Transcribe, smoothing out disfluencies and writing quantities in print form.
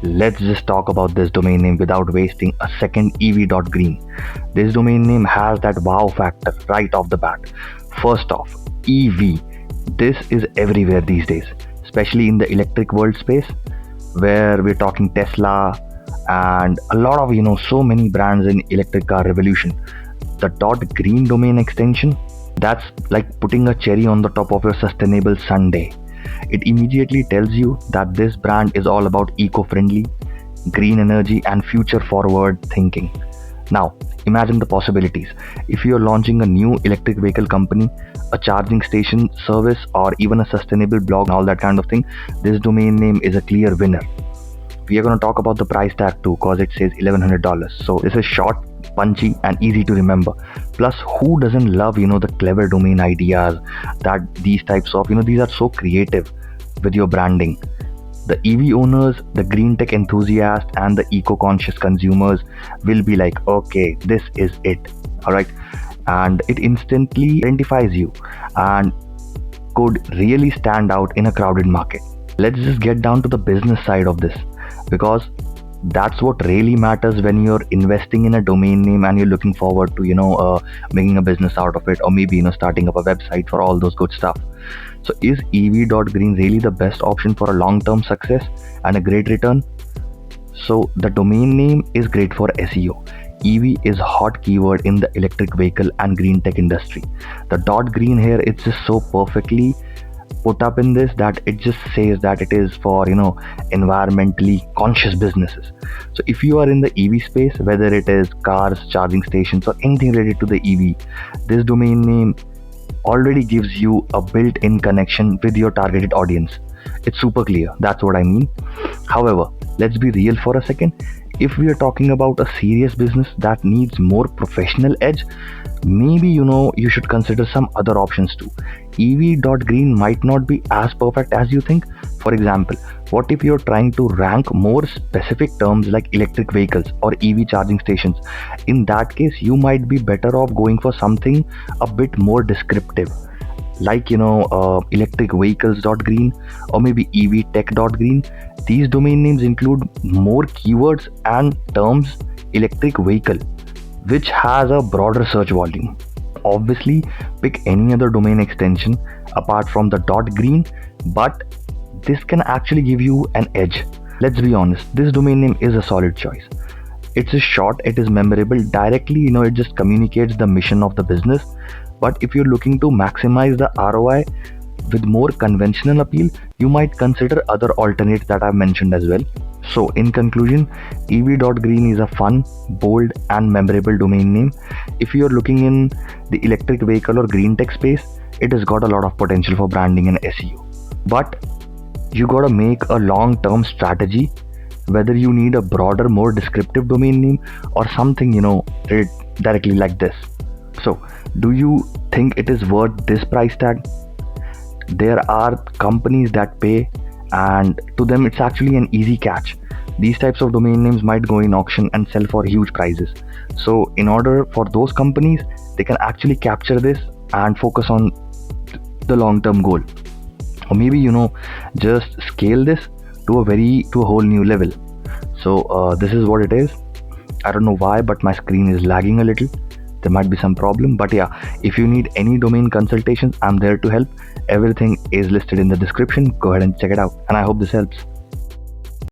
Let's just talk about this domain name without wasting a second. EV.green. This domain name has that wow factor right off the bat. First off, EV. This is everywhere these days, especially in the electric world space where we're talking Tesla and a lot of so many brands in electric car revolution. The .green domain extension, that's like putting a cherry on the top of your sustainable sundae. It immediately tells you that this brand is all about eco-friendly, green energy and future forward thinking. Now, imagine the possibilities. If you're launching a new electric vehicle company, a charging station service, or even a sustainable blog, all that kind of thing, this domain name is a clear winner. We are going to talk about the price tag too, because it says $1,100. So this is short, punchy and easy to remember. Plus, who doesn't love the clever domain ideas that these types of these are so creative with your branding. The EV owners, the green tech enthusiasts and the eco-conscious consumers will be like, okay, this is it. All right. And it instantly identifies you and could really stand out in a crowded market. Let's just get down to the business side of this, because that's what really matters when you're investing in a domain name and you're looking forward to making a business out of it, or maybe starting up a website for all those good stuff. So is EV.green really the best option for a long-term success and a great return? So the domain name is great for SEO. EV is hot keyword in the electric vehicle and green tech industry. The .green here, it's just so perfectly put up in this that it just says that it is for environmentally conscious businesses. So if you are in the EV space, whether it is cars, charging stations or anything related to the EV, this domain name already gives you a built-in connection with your targeted audience. It's super clear, that's what I mean. However, let's be real for a second. If we are talking about a serious business that needs more professional edge, maybe you should consider some other options too. EV.green might not be as perfect as you think. For example, what if you're trying to rank more specific terms like electric vehicles or EV charging stations? In that case, you might be better off going for something a bit more descriptive, like electric vehicles.green or maybe EV.tech.green. These domain names include more keywords and terms electric vehicle, which has a broader search volume. Obviously, pick any other domain extension apart from the .green, but this can actually give you an edge. Let's be honest, this domain name is a solid choice. It's a short, it is memorable, directly it just communicates the mission of the business. But if you're looking to maximize the ROI with more conventional appeal, you might consider other alternates that I've mentioned as well. So in conclusion, EV.green is a fun, bold and memorable domain name. If you're looking in the electric vehicle or green tech space, it has got a lot of potential for branding and SEO. But you gotta make a long-term strategy, whether you need a broader, more descriptive domain name or something, directly like this. So do you think it is worth this price tag? There are companies that pay, and to them it's actually an easy catch. These types of domain names might go in auction and sell for huge prices. So in order for those companies, they can actually capture this and focus on the long-term goal, or maybe just scale this to a whole new level. So this is what it is. I don't know why, but my screen is lagging a little. There might be some problem, but yeah, if you need any domain consultations, I'm there to help. Everything is listed in the description. Go ahead and check it out, and I hope this helps.